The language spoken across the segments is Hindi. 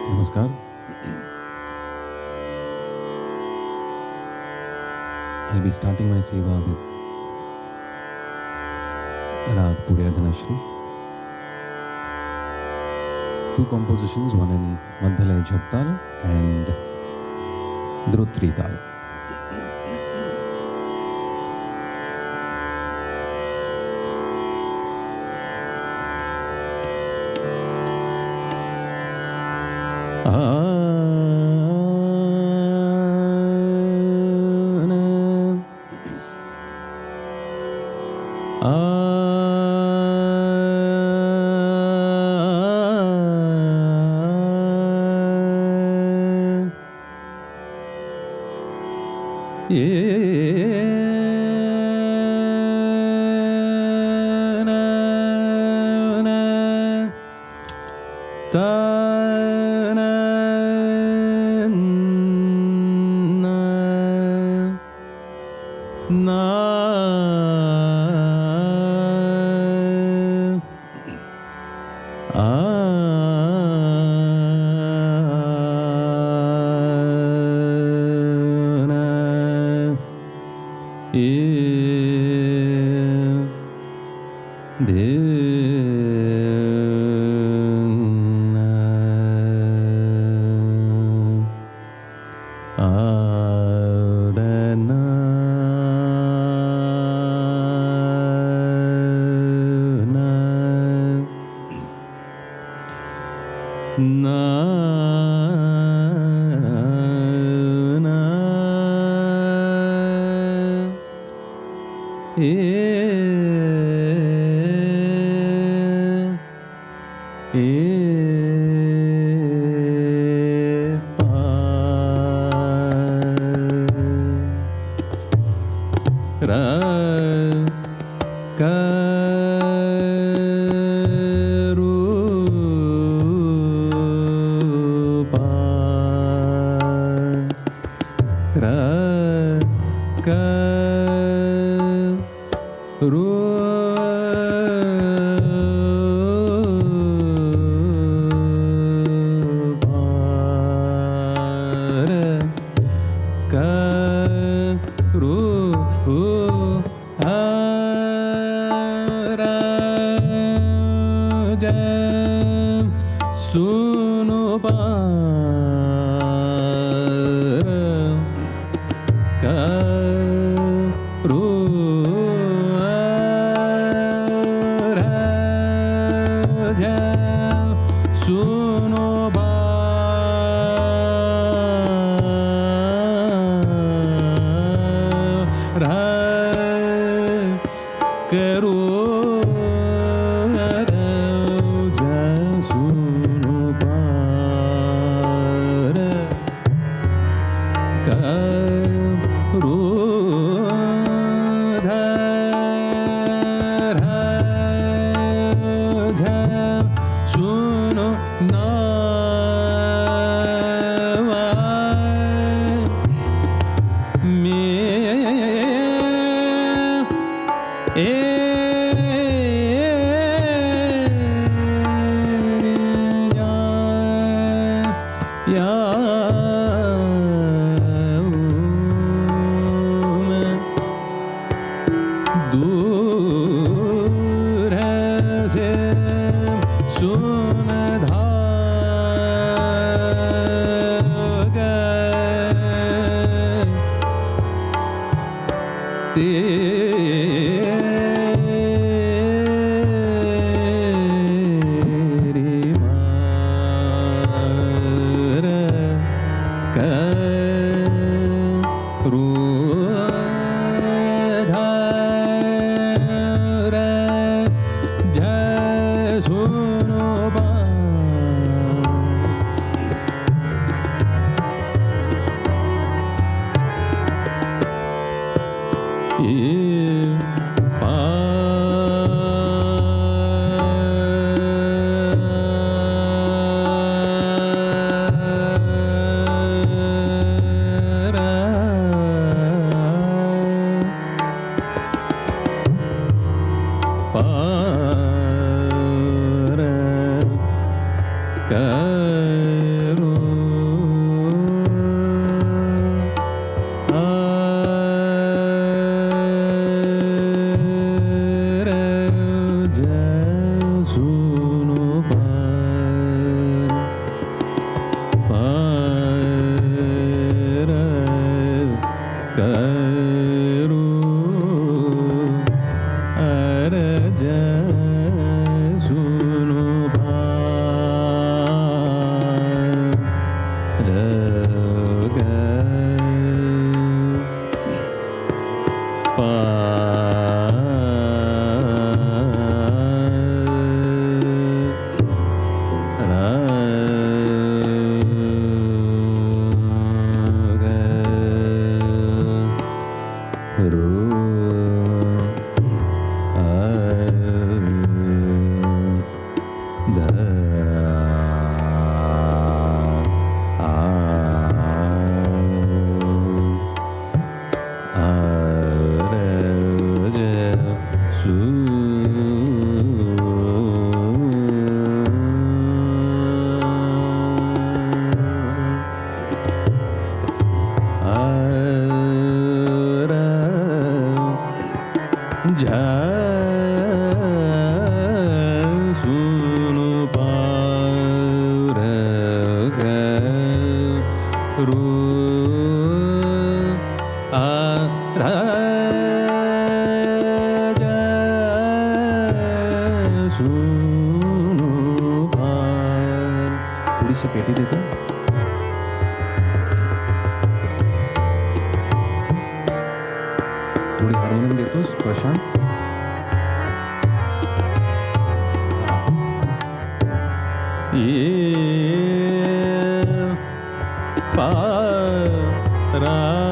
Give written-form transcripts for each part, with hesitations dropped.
नमस्कार. I'll be starting my seva with Rag Purya Dhanashri. Two compositions, one in Madhyalaya Jhaptal and Drutri Tal. ग पा थोडीशी पेटी देतो. थोडी हार्मोनियम देतोस प्रशांत. Ra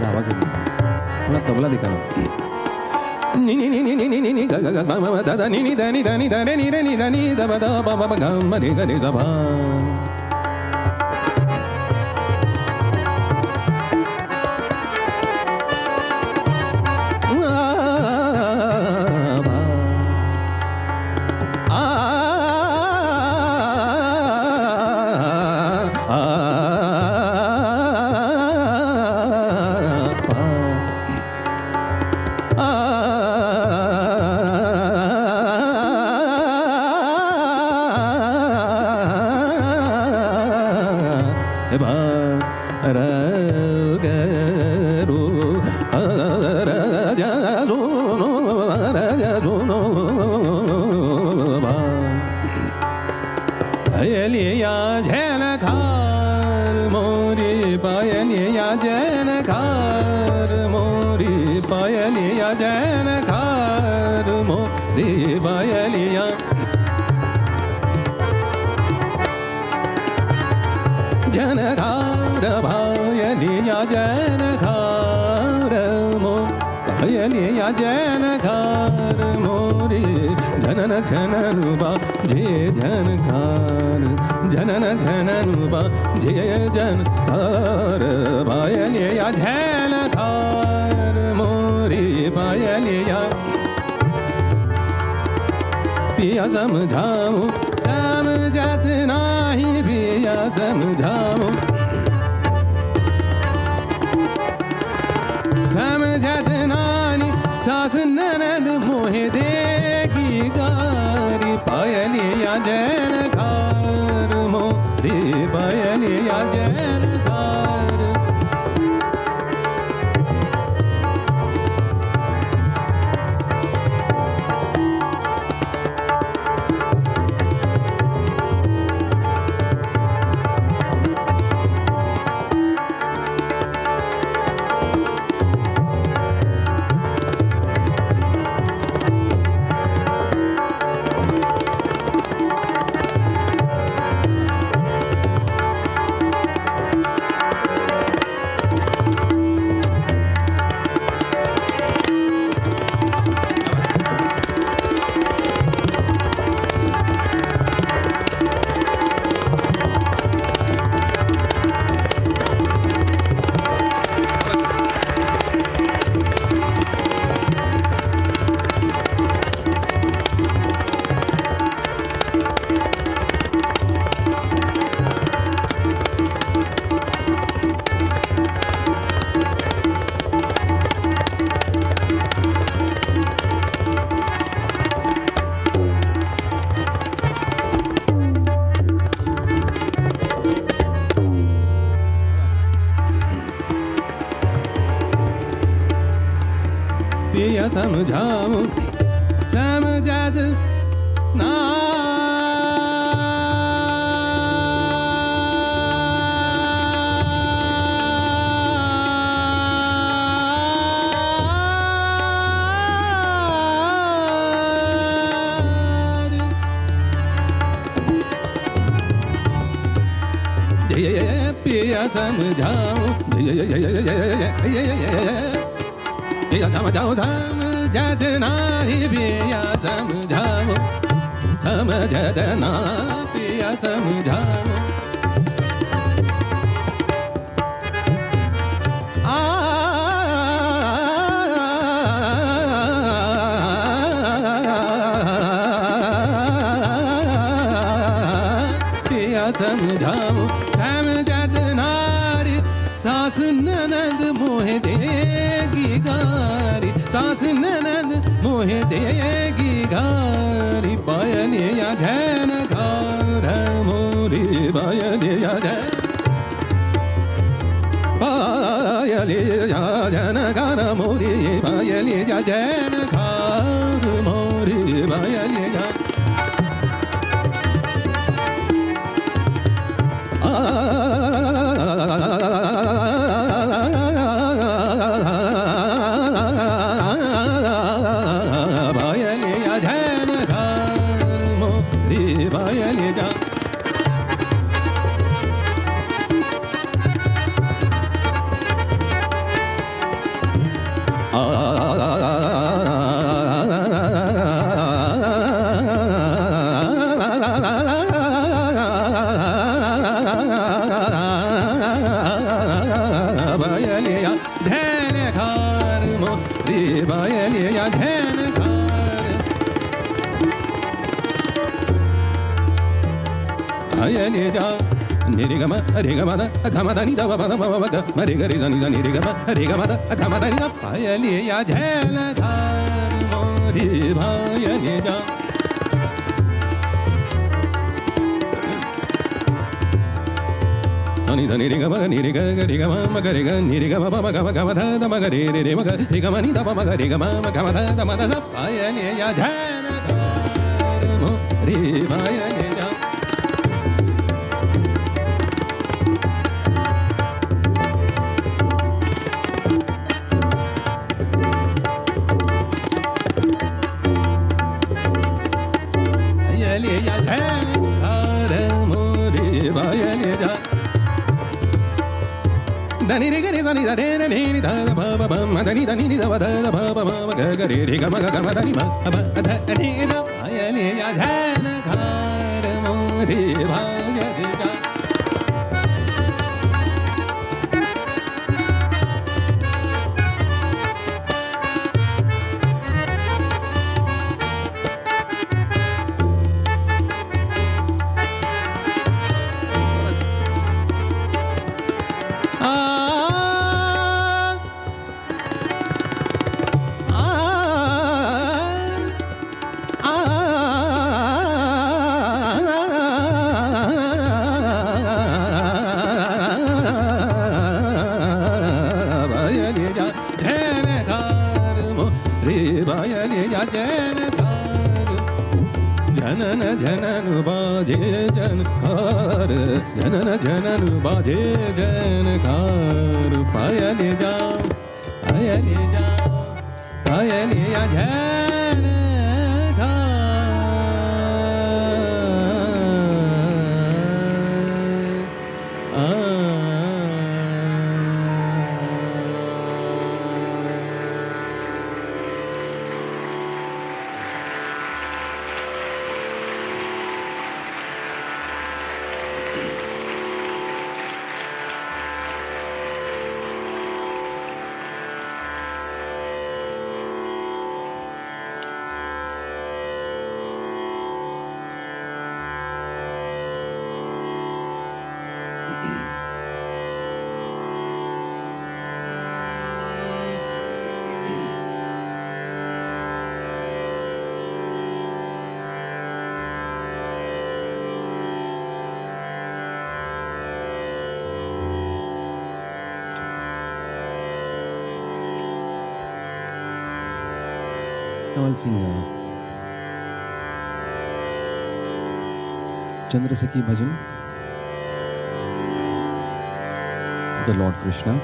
आवाज येईल मला तबला दिखाना पिया समझाओ समझत नाही पिया समझाओ समझत नानी सास ननद मोहे देगी गारी पायलिया जनकार मोरी पायलिया जनकार पिया समझाओ समझत ना पिया समझाओ पिया समझाओ समझत नाही पिया समझाओ समझत ना पिया समझाओ पिया समझाओ समझत नारी सास ननद मोहे देगी गारी सास ननद मोहे देगी गारी पायलिया धैन घर मोरी पायलिया धैन पायलिया जन घर मोरी पायलिया जन घर मोरी पायलिया पायलिया जन घर मोरी पायलिया पायलिया धैन घर मोरी पायलिया धैन घर पायलिया निरिगम रिगमद गमदनि दव पद मद मरिगरि जनि जनि रिगम रिगमद गमदनि द पायलिया धैन घर मोरी पायलिया नि ध नि रि ग म नि रि ग ग रि ग म म ग रि ग नि रि ग म प म ग म ग म ध द म ग रि रि रि म ग रि ग म नि द प म ग रि ग म म ग म ध द म द द पायलिया धैन घर मोरी पायलिया पायलिया धैन घर मोरी पायलिया दनि रि ग रि ध नि ध रे रे नि नि ध प प प म ध नि ध नि नि ध प ध द प प म म ग ग रि रि ग म ग ग म ध नि म प ध नि ध पायलिया धैन घर मोरी पायलिया जनन जनन बाजे जनकार जनन जनन बाजे जनकार पायलिया पायलिया पायलिया जन Now I'll sing Chandrasakhi Bhajan, the Lord Krishna,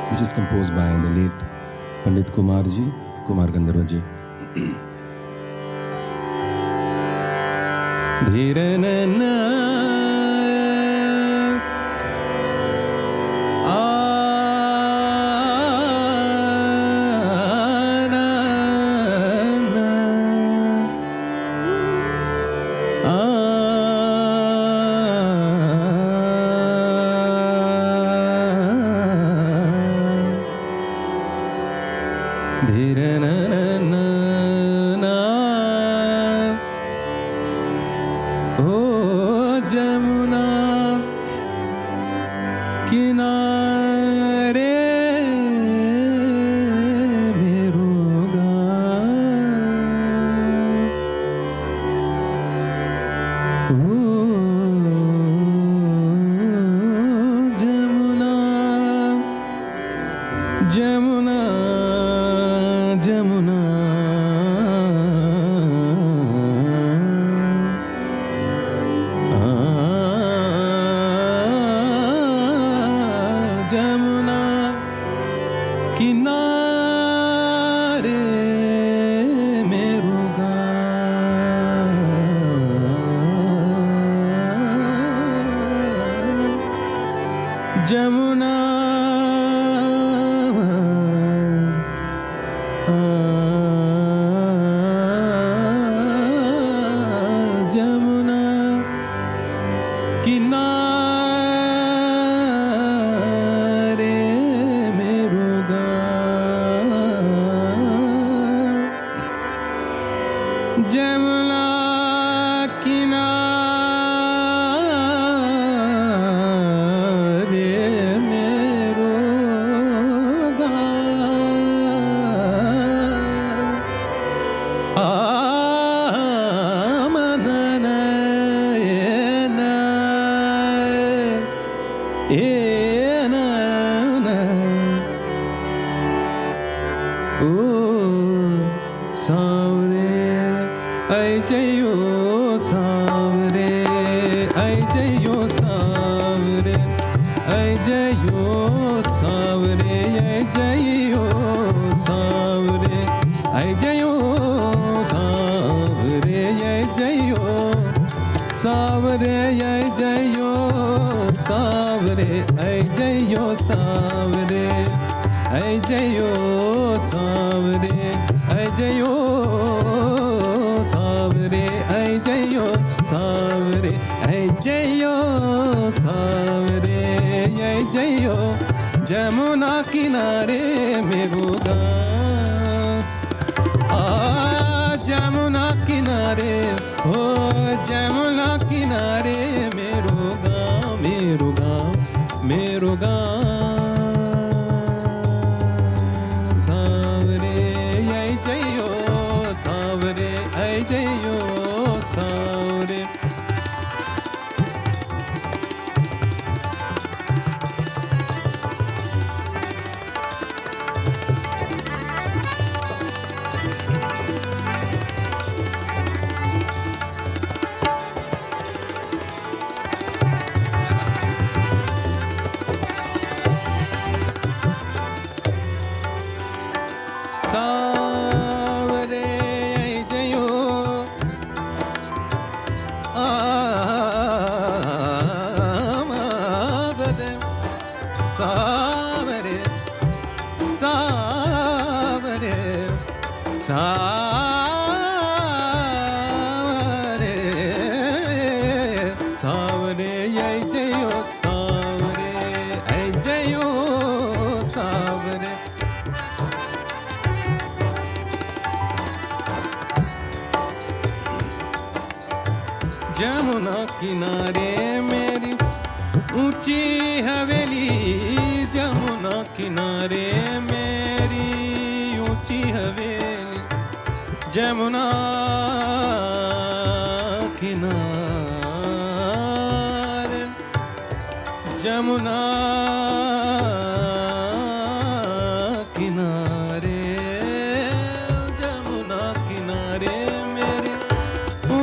which is composed by the late Pandit Kumar ji, Kumar Gandharva ji. Dhire na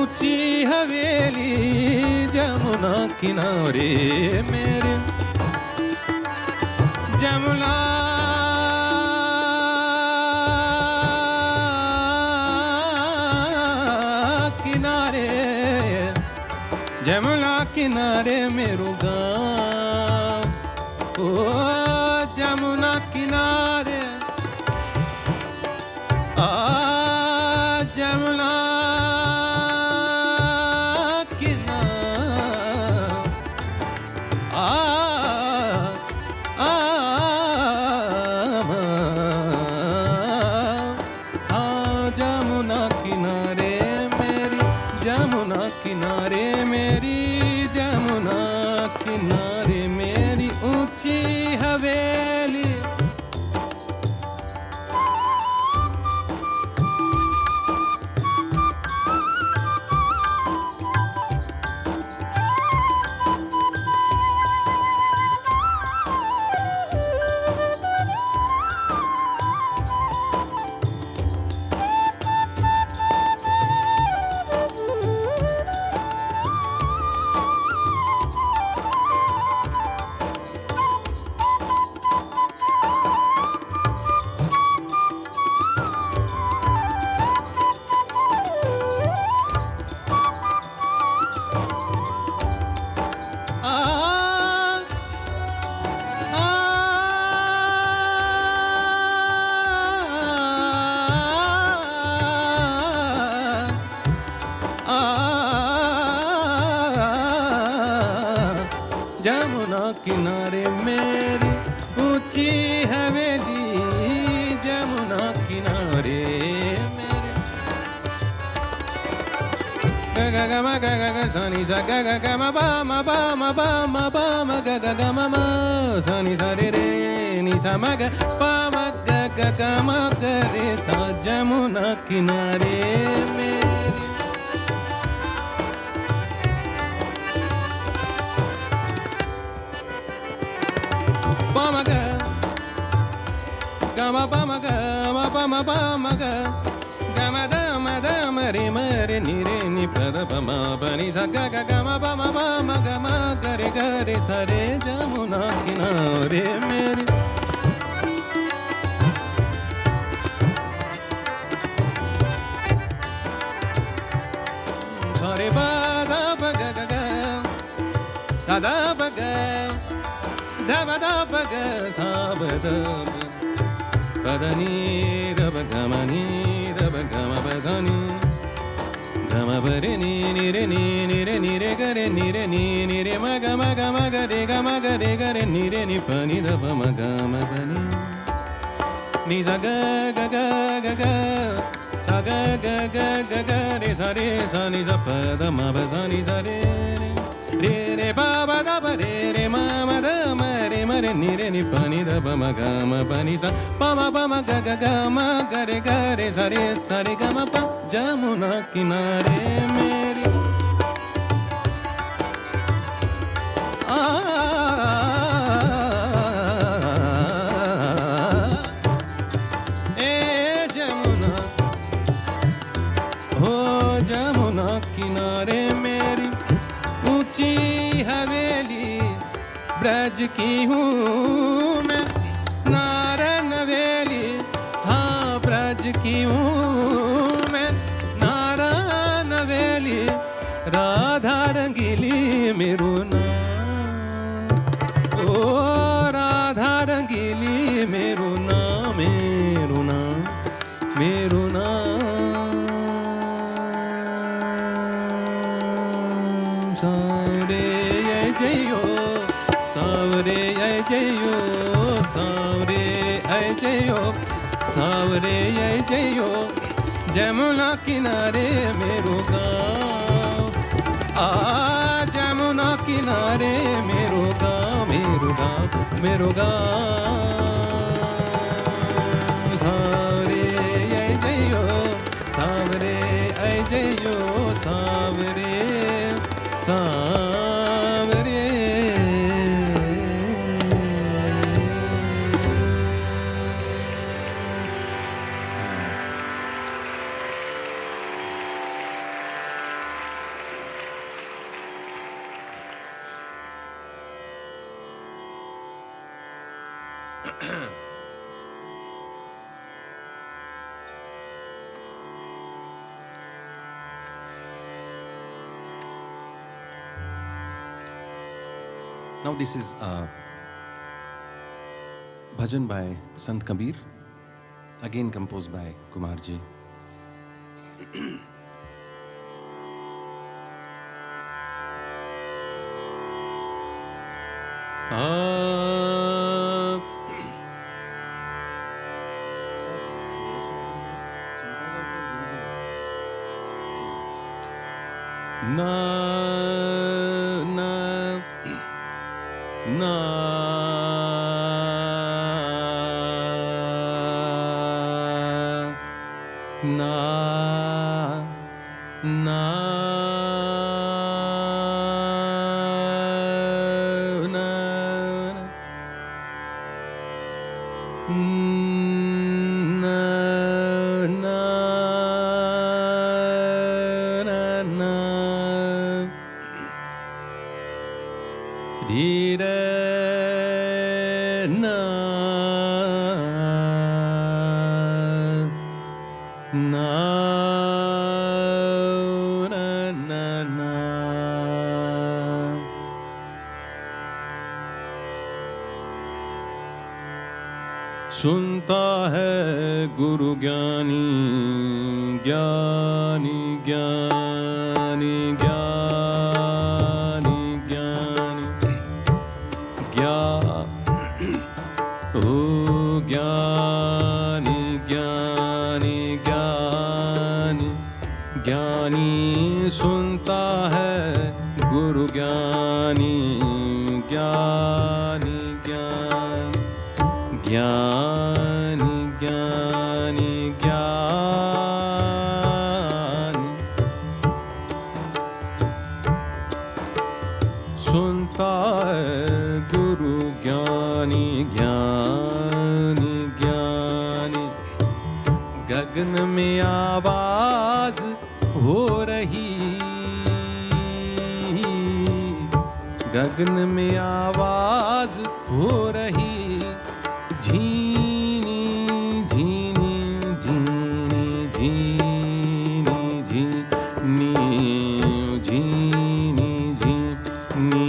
ऊंची हवेली जमुना किनारे मेरे जमुना किनारे जमुना किनारे मेरो गाँव ओ जमुना किनारे जमुना किनारे मेरी जमुना किनारे मेरी ऊंची हवेली जमुना किनारे मेरी ऊंची हवेली जमुना किनारे मेरे ग ग म ग ग ग सनी सा ग ग ग म बा म बा म बा म बा म ग ग ग म म सनी सा रे रे नि सा म ग पा म ग ग ग म ग रे सा जमुना किनारे मेरी Bamaga, gama bamaga, bamaga, gama dama dama re mare ni re ni pada bama bani sa ga ga gama bama bamaga ma gare gare sare jamuna kinare mere sare bada baga ga ga sada baga Daba daba ga saba daba Badani daba gama ni daba gama badani Gama bare ni re ni re ni re ga re ni re ni re ma ga re ga re ni re ni pa ni daba ma ga ma bani Ni sa ga ga ga ga ga sa ga ga ga ga ga re sa ni sa pa da ma ba sa ni sa re re ba ba da ba re ma ma da ma re ni re ni pa ni da ba ma ga ma pa ni sa pa ma ga ga ma ga re sa re ga ma pa jamuna kinare meri jamuna ho jamuna kinare meri ऊंची हवेली ब्रज की हूँ मैं नारायण वेली हाँ ब्रज की हूँ मैं नारायण वेली राधा रंगीली मेरो नाम ओ राधा रंगीली मेरो नाम मेरो नाम मेरो नाम सावरे जयो सावरे जयो सावरे जयो सावरे जयो जमुना किनारे मेरो गाँव जमुना किनारे मेरो गाँव मेरो गाँव मेरो गाँव सावरे जयो सावरे जयो सावरे सावरे Now this is bhajan by Sant Kabir, again composed by Kumar ji. Na na na na सुनता है गुरु ज्ञानी ज्ञानी ज्ञानी ज्ञानी ज्ञानी ओ ज्ञानी ज्ञानी ज्ञानी ज्ञानी सुनता है गुरु ज्ञानी ज्ञानी ज्ञानी ज्ञानी ज्ञानी ज्ञानी सुनता है गुरु ज्ञानी ज्ञानी ज्ञानी गगन में आवाज हो रही गगन में आवाज हो रही झीनी झीनी झीनी झीनी झीनी झीनी झीनी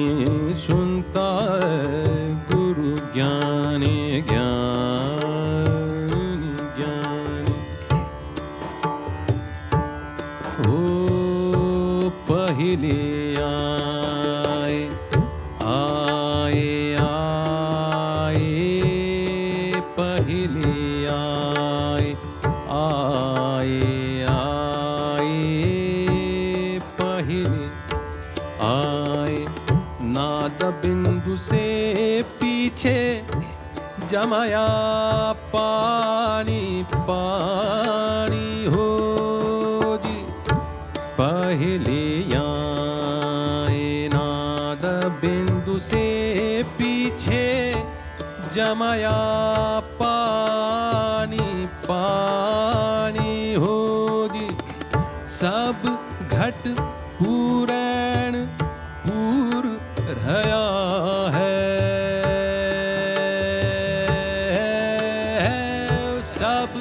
सुनता है गुरु ज्ञानी ज्ञानी ज्ञानी ओ पहले बिंदु से पीछे जमाया पानी पानी हो जी पहले आए नाद बिंदु से पीछे जमाया पानी पानी हो जी सब घट पूरण पूर रहा है सब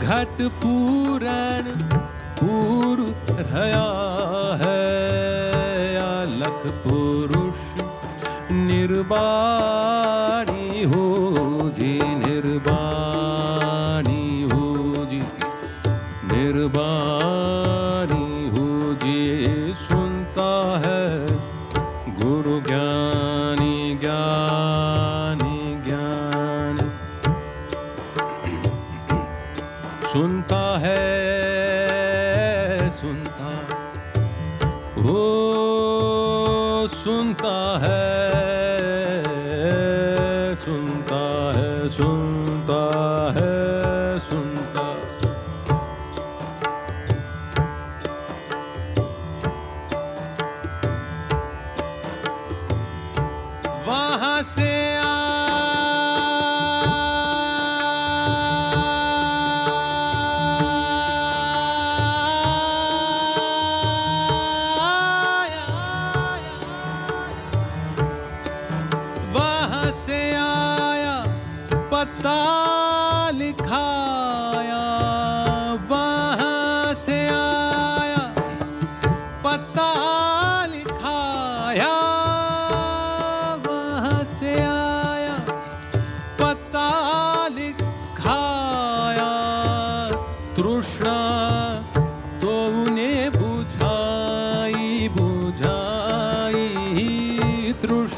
घट पूरण पूर रहा है अलख पुरुष निर्वाणी हो जी निर्वाणी हो जी निर्वाणी हो जी सुनता है गुरु ज्ञानी ज्ञानी ज्ञानी सुनता है सुनता हो सुनता है सुनता है सुनता है सुनता वहाँ से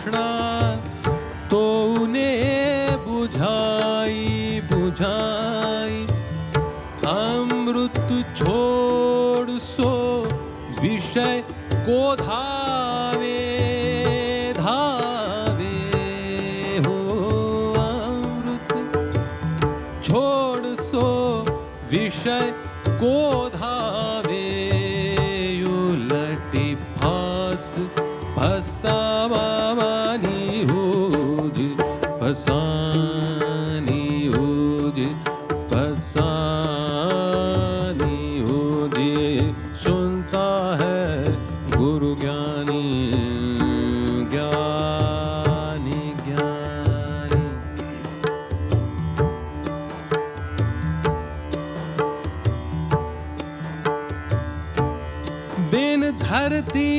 तृष्णा तो उन्हें बुझाई बुझाई। अमृत छोड़ सो विषय को धावे धावे हो। अमृत छोड़ सो विषय को धावे। उलटी फास फसावानी हो जी फसानी हो जी फसानी हो जी। सुनता है गुरु ज्ञानी ज्ञानी ज्ञानी। बिन धरती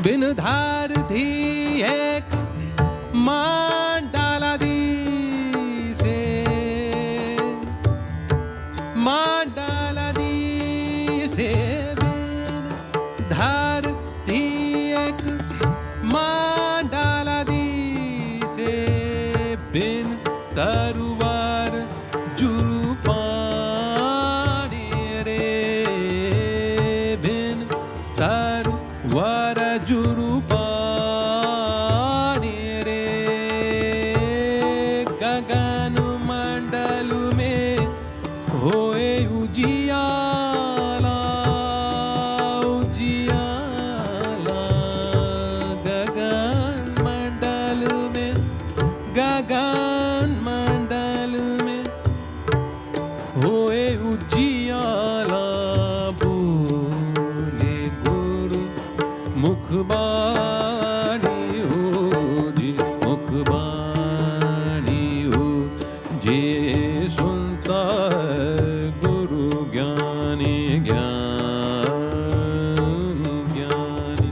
बिन धार थी एक मांडाला दी से। मांडाला दी से बिन धार थी एक मांडाला दी से। बिन तरुवार जुरु पानी रे। बिन तरुवार जुरु पानी रे। गगन मंडल में होए उजियाला उजियाला। गगन मंडल में गगन मंडल में होए उजियाला। बोले गुरु मुखबानी हो जी मुखबानी हो जे। सुनता है गुरु ज्ञानी ज्ञानी ज्ञानी।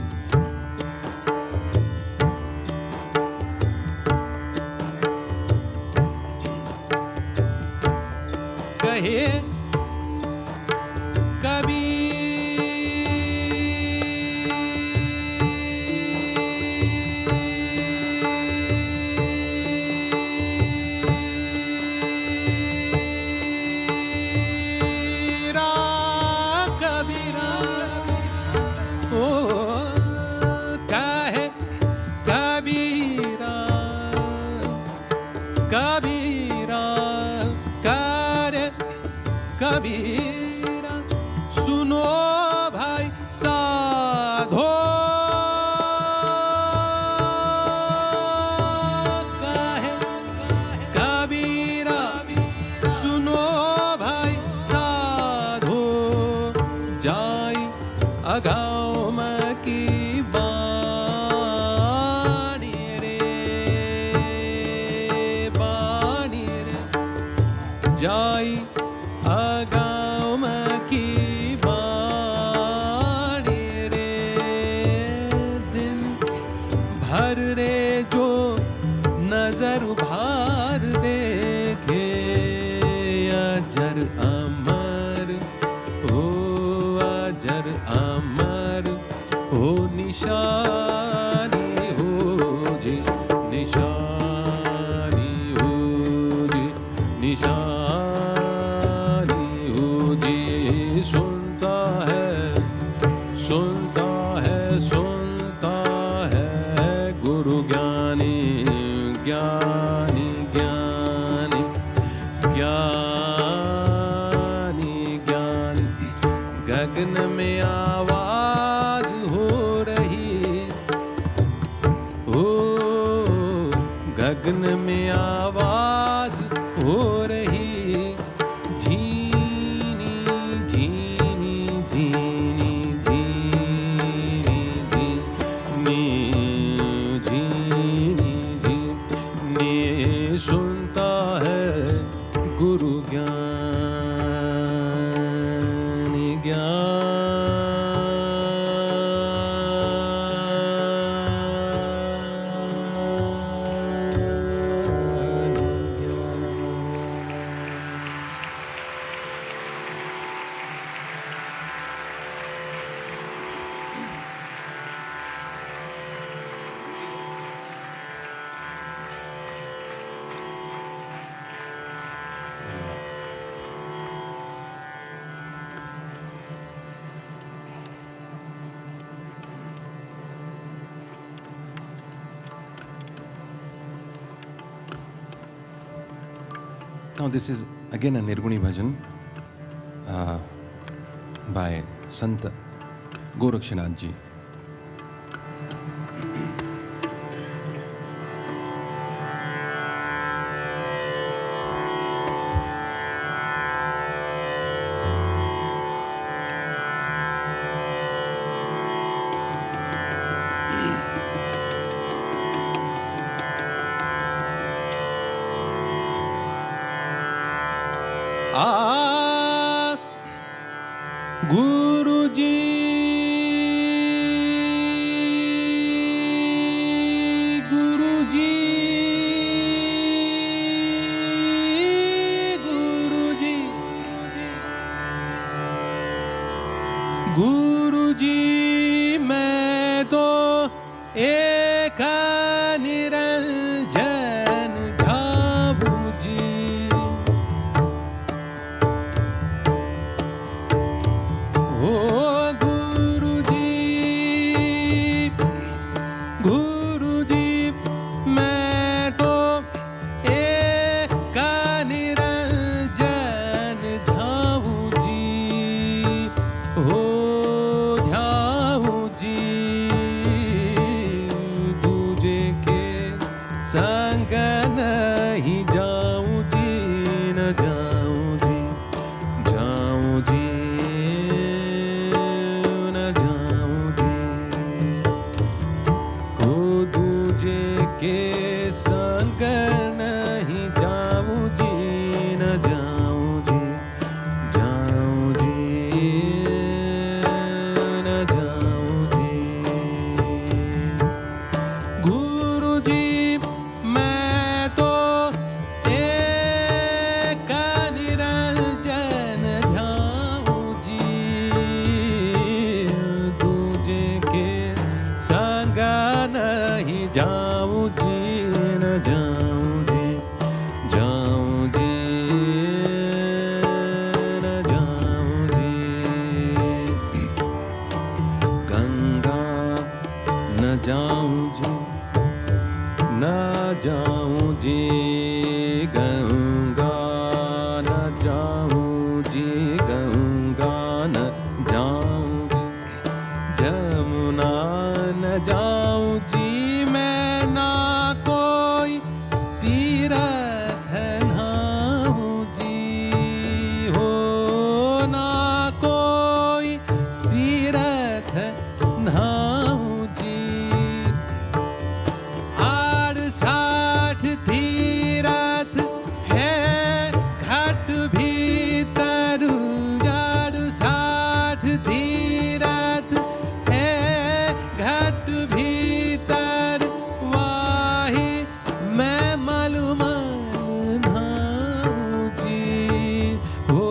कहे कबीरा करे कबीरा। सुनो भाई साधो कहे कबीरा। सुनो भाई साधो जाई अगाओ में की जाई अगाम की बाणी रे। दिन भर रे जो नजर उभार देखे। अजर अमर हो अजर अमर हो निशानी हो जी निशानी हो जी निशानी। सुनता है सुनता है सुनता है गुरु ज्ञानी ज्ञानी ज्ञानी ज्ञानी ज्ञानी। गगन में आवाज हो रही Now this is again a Nirguni bhajan by Sant Gorakshanath ji. Guruji, Guruji, Guruji, Guruji, मैं तो एक निरंजन घाबू जी. संग नहीं जाऊं जी, न जाऊं जी, जाऊं जी, न जाऊं जी. को दूजे के संग नहीं जाऊं जी, न जाऊं जी, जाऊं जी, न जाऊं जी. गुरुजी नहीं जाऊं जी, न जाऊं जी, जाऊं जी, न जाऊं जी. गंगा न जाऊं जी, न जाऊं जी, गंगा न जाऊं जी, गंगा न जाऊं जी. जमुना न जाऊं जी, मैं ना कोई तीरथ नहाऊं जी, हो ना कोई तीरथ नहाऊं जी. 68 तीरथ है घाट भीतर, 68 तीरथ है घाट भीतर, वाही मैं मलमल नहाऊं जी, हो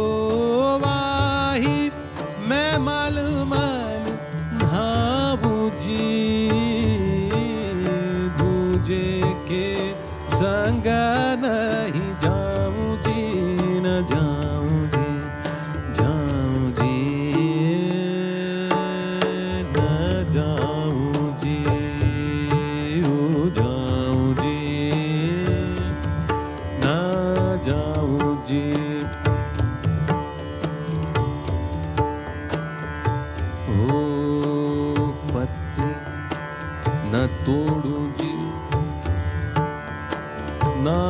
वाही मैं मलमल नहाऊं जी. दूजे के संग नहीं जाऊं जी, न जाऊं जी, जाऊं जी, न जाऊं जी, ओ जाऊं जी, न जाऊं जी. ओ पत्ते न तोड़ू जी, ना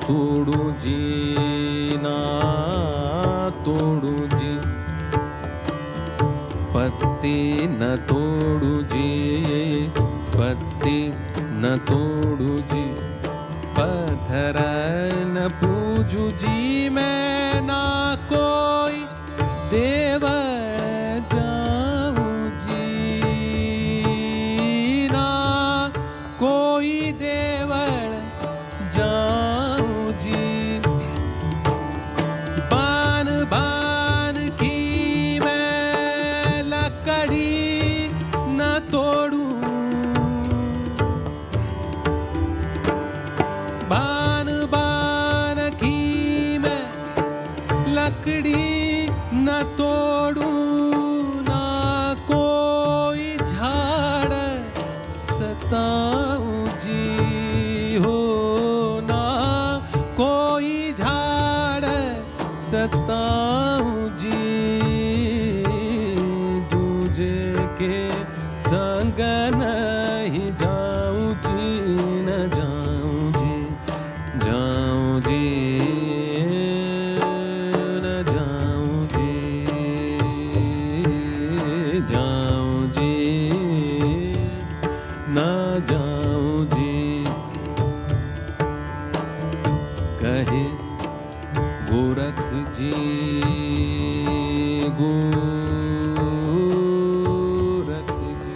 तोड़ू जी, ना तोड़ू जी. पत्ते न तोड़ू जी, पत्ते न तोड़ू जी. पत्थर न पूजू जी, मैं ना कोई देव जाऊं जी, ना कोई देवल जाऊं जी. बान बान की मैं लकड़ी न तोड़ू, बान बान की मैं लकड़ी न तोड़ू, ना कोई झाड़ सताऊं जी, हो ना कोई झाड़ नहीं जाऊं जी, न जाऊं जी, जाऊं जी, न जाऊं जी, जाऊं जी, न जाऊं जी। कहे गोरख जी, गोरख जी,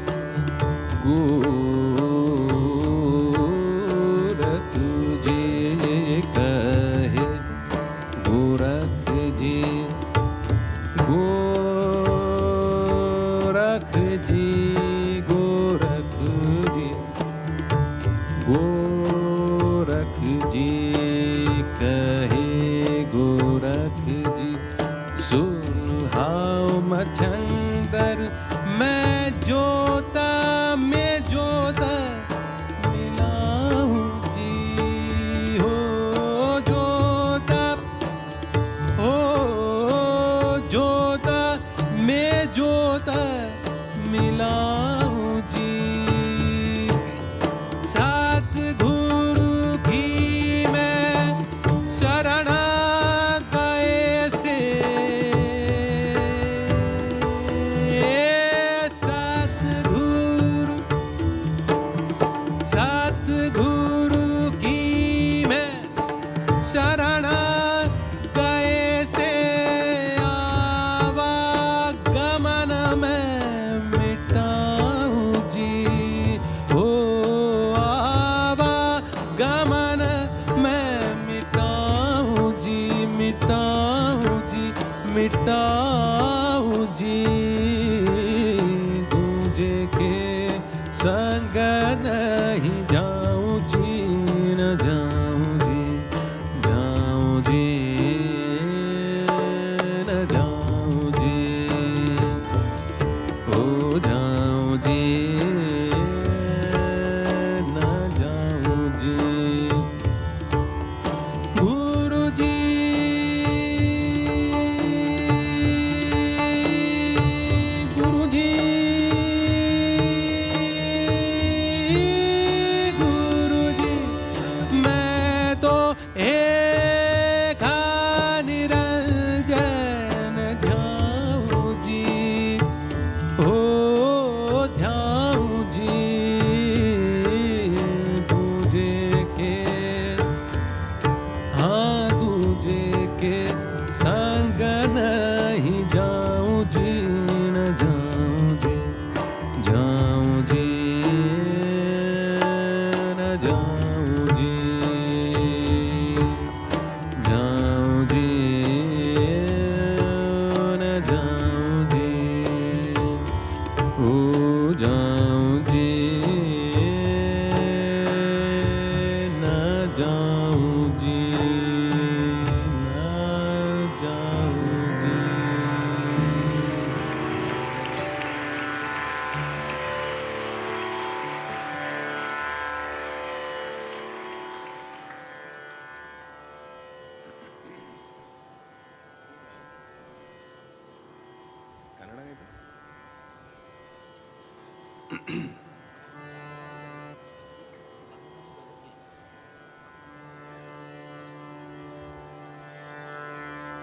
गोरख जी, कहे गोरख जी, गोरख जी, गोरख जी, गोरख जी, कहे गोरख जी, सुन हाउ मच्छंदर मैं जोता मिलाऊं जी, हो जोता, हो जोता मैं जोता मिलाऊं जी। सतगुरु की मैं शरणा कैसे, सतगुरु, सतगुरु की मैं शरणा कैसे, आवागमन में मिटाऊं जी, हो आवागमन में मिटाऊं जी, मिटाऊं जी, मिटाऊं जी। दूजे के संग नहीं जाऊं जी, न जाऊं जी, जाऊं जी, न जाऊं जी, ओ जाऊं जी, न जाऊं जी। गुरु जी, गुरु जी, गुरु जी, मैं तो एक निरंजन ध्याऊं जी, हो ध्याऊं जी। दूजे के, हाँ दूजे के संग नहीं जाऊं जी, न जाऊं जी, जाऊं जी, न जाऊं जी, जाऊं जी, न जाऊं जी, ओ जाऊं जी, न जाऊं जी, न जाऊं जी।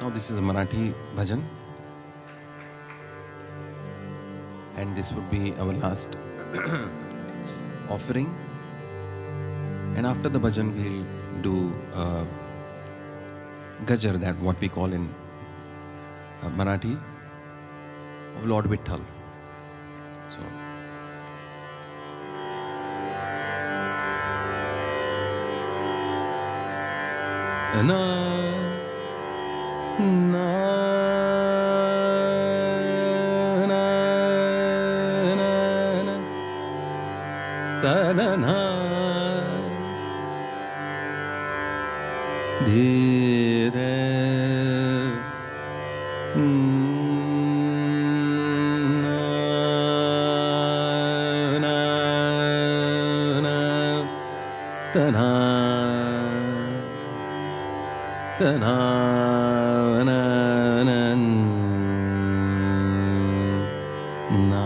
Now this is a Marathi bhajan, and this would be our last offering. And after the bhajan, we'll do gajar, that what we call in Marathi, of Lord Vitthal. So. Na na na na na ta na na dhire na na na ta na ta-na, na-na, na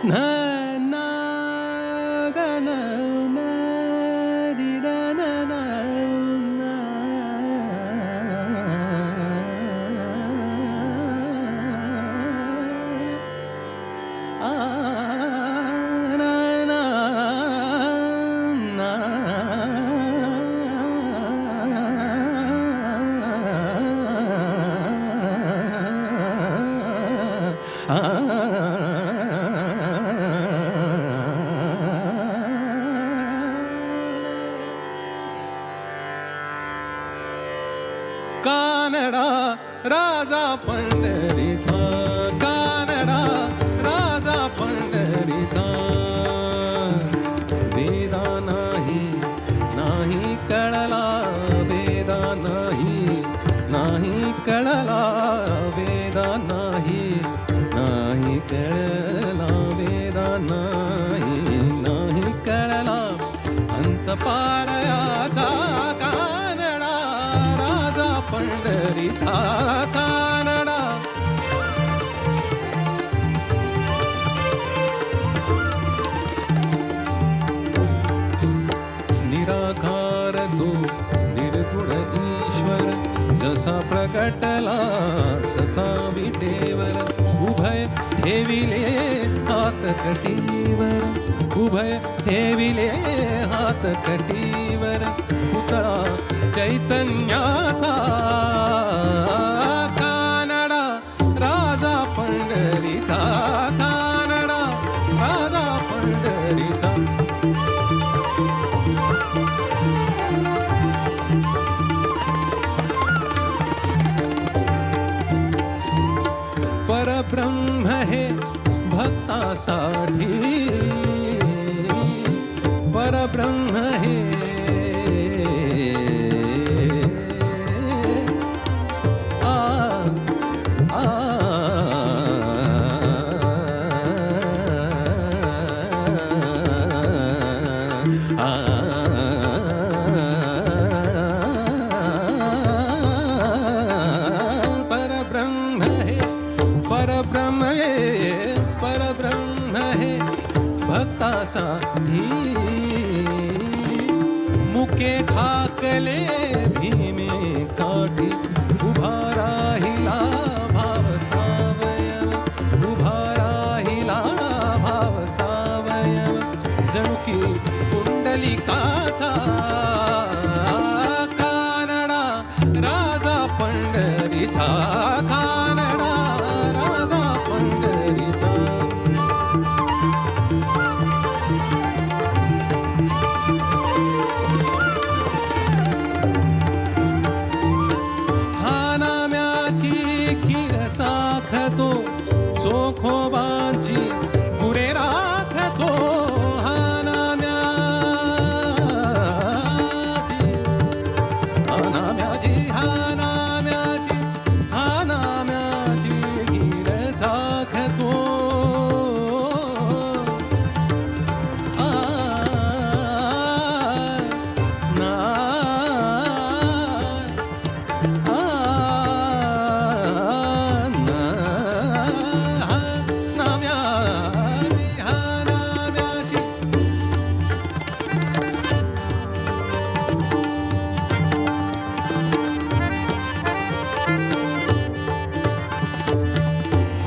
na na ga na na di da na na na na na na Kannada राजा पंढरीचा कानडा राजा पंढरीचा वेदा नाही नाही कळला वेदा नाही नाही कळला वेदा नाही नाही कळला वेदा नाही नाही कळला अंत पारयाचा कानडा राजा पंढरीचा कानडा निराकार तो निर्गुण ईश्वर जसा प्रकटला तसा विटेवर उभय ठेविले हात कटीवर उभय ठेविले हात कटीवर पुतळा चैतन्याचा कानडा राजा पंढरीचा कानडा राजा पंढरीचा परब्रह्म हे भक्तासाठी परब्रह्म हे परब्रह्म हे भक्तासाठी मुके ठाकले भीमे काठी उभा राहिला भाव सावयव उभा राहिला भाव सावयव जणू की कुंडलिकाचा कानडा राजा पंढरीचा कानडा राजा पंढरीचा हानाम्याची खीर चाखतो चोखोबाची गुरे राखतो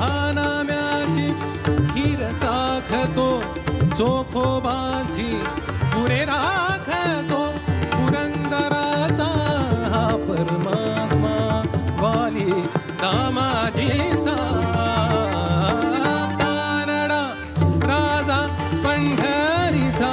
हानाम्याची खीर चाखतो चोखोबाची पुरे राखतो पुरंदराचा हा परमात्मा वाली दामाजीचा कानडा राजा पंढरीचा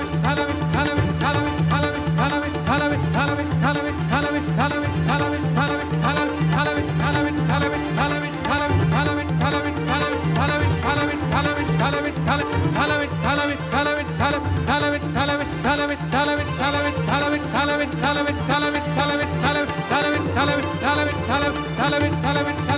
विठ्ठल विठ्ठल विठ्ठल विठ्ठल विठ्ठल विठ्ठल विठ्ठल विठ्ठल विठ्ठल विठ्ठल विठ्ठल विठ्ठल विठ्ठल विठ्ठल विठ्ठल विठ्ठल विठ्ठल